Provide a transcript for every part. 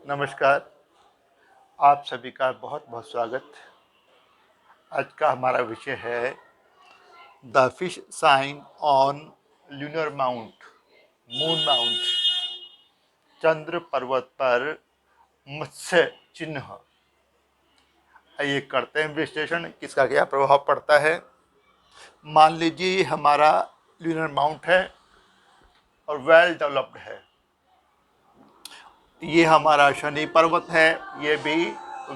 नमस्कार। आप सभी का बहुत बहुत स्वागत। आज का हमारा विषय है the fish sign on lunar mount, moon mount, चंद्र पर्वत पर मत्स्य चिन्ह। आइए करते हैं विश्लेषण, किसका क्या प्रभाव पड़ता है। मान लीजिए हमारा ल्यूनर माउंट है और वेल डेवलप्ड है। ये हमारा शनि पर्वत है, ये भी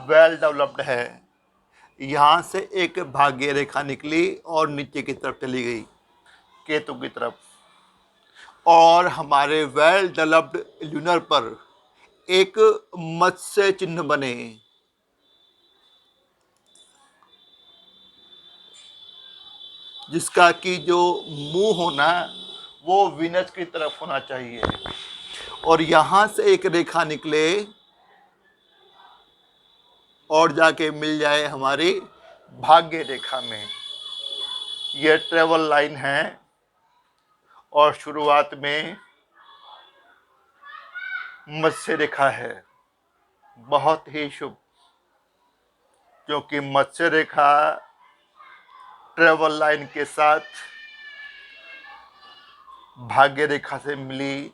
वेल डेवलप्ड है। यहाँ से एक भाग्य रेखा निकली और नीचे की तरफ चली गई केतु की तरफ, और हमारे वेल डेवलप्ड ल्यूनर पर एक मत्स्य चिन्ह बने। जिसका कि जो मुंह होना वो विनस की तरफ होना चाहिए, और यहाँ से एक रेखा निकले और जाके मिल जाए हमारी भाग्य रेखा में। यह ट्रेवल लाइन है और शुरुआत में मत्स्य रेखा है। बहुत ही शुभ, क्योंकि मत्स्य रेखा ट्रेवल लाइन के साथ भाग्य रेखा से मिली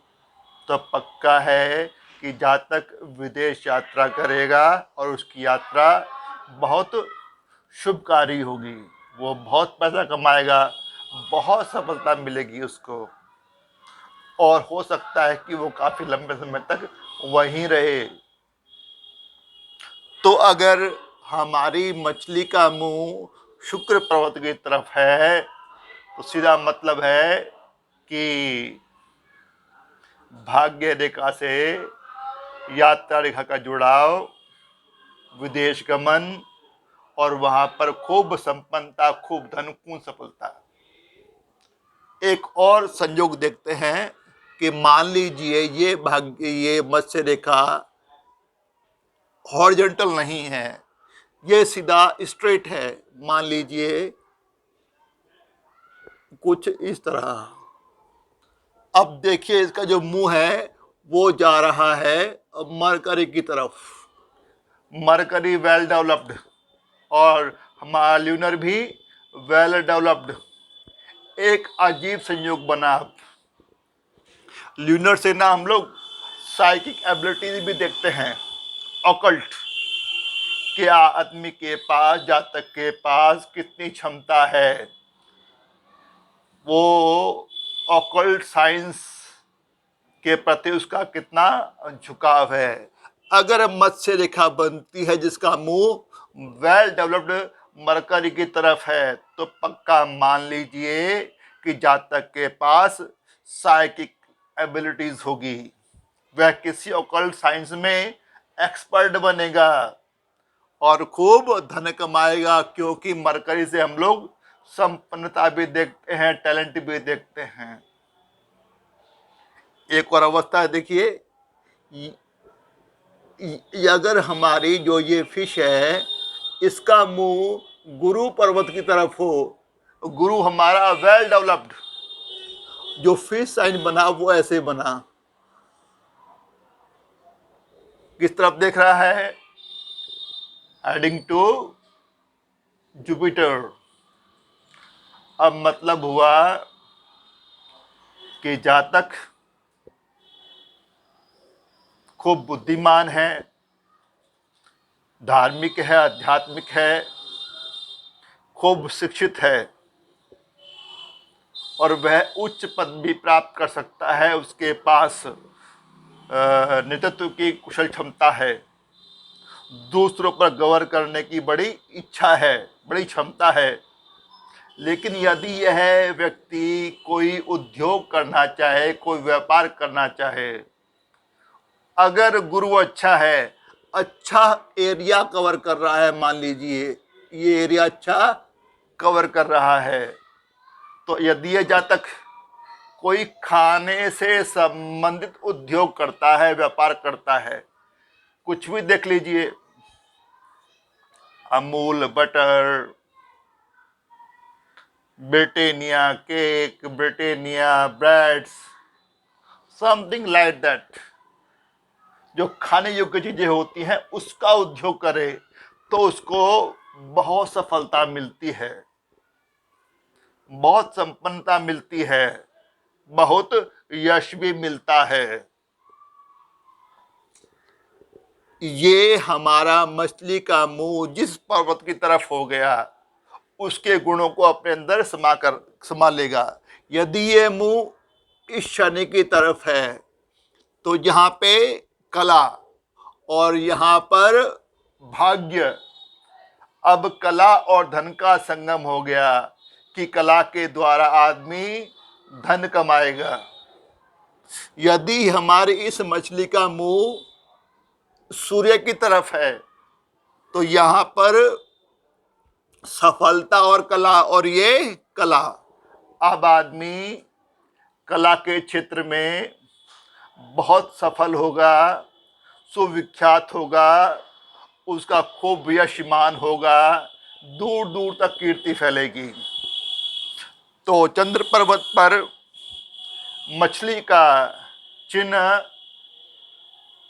तो पक्का है कि जहाँ तक विदेश यात्रा करेगा और उसकी यात्रा बहुत शुभकारी होगी, वो बहुत पैसा कमाएगा, बहुत सफलता मिलेगी उसको, और हो सकता है कि वो काफ़ी लंबे समय तक वहीं रहे। तो अगर हमारी मछली का मुंह शुक्र पर्वत की तरफ है तो सीधा मतलब है कि भाग्य रेखा से यात्रा रेखा का जुड़ाव, विदेश गमन, और वहां पर खूब संपन्नता, खूब धन, खूब सफलता। एक और संयोग देखते हैं कि मान लीजिए ये मत्स्य रेखा हॉरिजॉन्टल नहीं है, ये सीधा स्ट्रेट है। मान लीजिए कुछ इस तरह। अब देखिए इसका जो मुंह है वो जा रहा है मरकरी की तरफ। मरकरी वेल डेवलप्ड और हमारा ल्यूनर भी वेल डेवलप्ड। एक अजीब संयोग बना। ल्यूनर से ना हम लोग साइकिक एबिलिटीज भी देखते हैं, ऑकल्ट। क्या आदमी के पास, जातक के पास कितनी क्षमता है, वो ऑकल्ट साइंस के प्रति उसका कितना झुकाव है। अगर मत्स्य रेखा बनती है जिसका मुंह वेल डेवलप्ड मरकरी की तरफ है तो पक्का मान लीजिए कि जातक के पास साइकिक एबिलिटीज होगी, वह किसी ऑकल्ट साइंस में एक्सपर्ट बनेगा और खूब धन कमाएगा, क्योंकि मरकरी से हम लोग संपन्नता भी देखते हैं, टैलेंट भी देखते हैं। एक और अवस्था देखिए, अगर हमारी जो ये फिश है इसका मुंह गुरु पर्वत की तरफ हो, गुरु हमारा वेल डेवलप्ड, जो फिश साइन बना वो ऐसे बना, किस तरफ देख रहा है, हेडिंग टू जुपिटर। अब मतलब हुआ कि जातक खूब बुद्धिमान है, धार्मिक है, आध्यात्मिक है, खूब शिक्षित है, और वह उच्च पद भी प्राप्त कर सकता है। उसके पास नेतृत्व की कुशल क्षमता है, दूसरों पर गौर करने की बड़ी इच्छा है, बड़ी क्षमता है। लेकिन यदि यह व्यक्ति कोई उद्योग करना चाहे, कोई व्यापार करना चाहे, अगर गुरु अच्छा है, अच्छा एरिया कवर कर रहा है, मान लीजिए ये एरिया अच्छा कवर कर रहा है, तो यदि यह जातक कोई खाने से संबंधित उद्योग करता है, व्यापार करता है, कुछ भी देख लीजिए, Amul butter, Britannia cake, Britannia breads, something like that, जो खाने योग्य चीजें होती हैं उसका उद्योग करे तो उसको बहुत सफलता मिलती है, बहुत संपन्नता मिलती है, बहुत यश भी मिलता है। ये हमारा मछली का मुंह जिस पर्वत की तरफ हो गया उसके गुणों को अपने अंदर समा लेगा। यदि ये मुंह इस शनि की तरफ है तो यहाँ पे कला और यहाँ पर भाग्य। अब कला और धन का संगम हो गया कि कला के द्वारा आदमी धन कमाएगा। यदि हमारी इस मछली का मुंह सूर्य की तरफ है तो यहाँ पर सफलता और कला, और ये कला। अब आदमी कला के क्षेत्र में बहुत सफल होगा, सुविख्यात होगा, उसका खूब यशमान होगा, दूर दूर तक कीर्ति फैलेगी। तो चंद्र पर्वत पर मछली का चिन्ह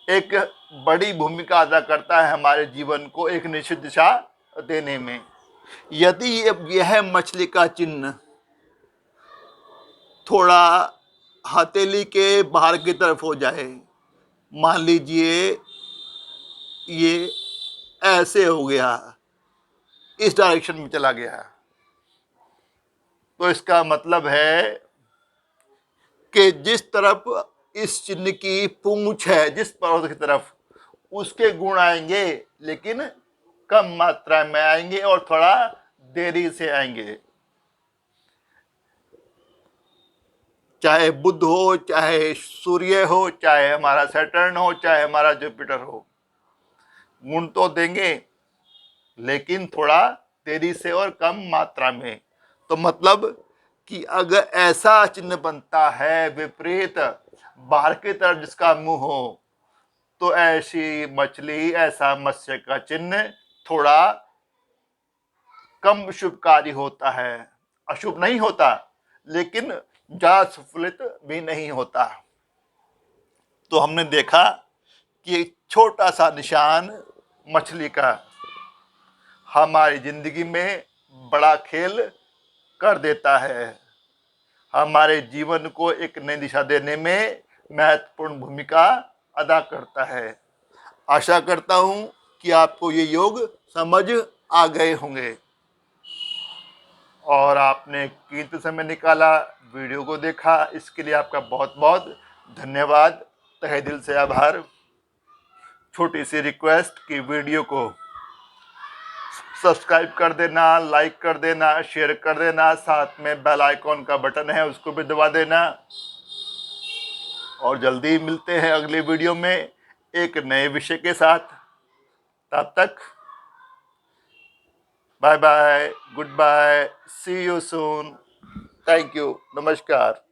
एक बड़ी भूमिका अदा करता है हमारे जीवन को एक निश्चित दिशा देने में। यदि यह मछली का चिन्ह थोड़ा हथेली के बाहर की तरफ हो जाए, मान लीजिए ये ऐसे हो गया, इस डायरेक्शन में चला गया, तो इसका मतलब है कि जिस तरफ इस चिन्ह की पूंछ है, जिस पर्वत की तरफ, उसके गुण आएंगे लेकिन कम मात्रा में आएंगे और थोड़ा देरी से आएंगे। चाहे बुध हो, चाहे सूर्य हो, चाहे हमारा सैटर्न हो, चाहे हमारा जुपिटर हो, गुण तो देंगे लेकिन थोड़ा देरी से और कम मात्रा में। तो मतलब कि अगर ऐसा चिन्ह बनता है विपरीत बाहर की तरफ जिसका मुंह हो, तो ऐसी मछली, ऐसा मत्स्य का चिन्ह थोड़ा कम शुभकारी होता है। अशुभ नहीं होता लेकिन ज्यादा सफलित भी नहीं होता। तो हमने देखा कि एक छोटा सा निशान मछली का हमारी जिंदगी में बड़ा खेल कर देता है, हमारे जीवन को एक नई दिशा देने में महत्वपूर्ण भूमिका अदा करता है। आशा करता हूं कि आपको ये योग समझ आ गए होंगे और आपने कीमती समय निकाला, वीडियो को देखा, इसके लिए आपका बहुत बहुत धन्यवाद, तहे दिल से आभार। छोटी सी रिक्वेस्ट कि वीडियो को सब्सक्राइब कर देना, लाइक कर देना, शेयर कर देना, साथ में बेल आइकॉन का बटन है उसको भी दबा देना। और जल्दी मिलते हैं अगले वीडियो में एक नए विषय के साथ। तब तक bye bye, good bye, see you soon, thank you, नमस्कार।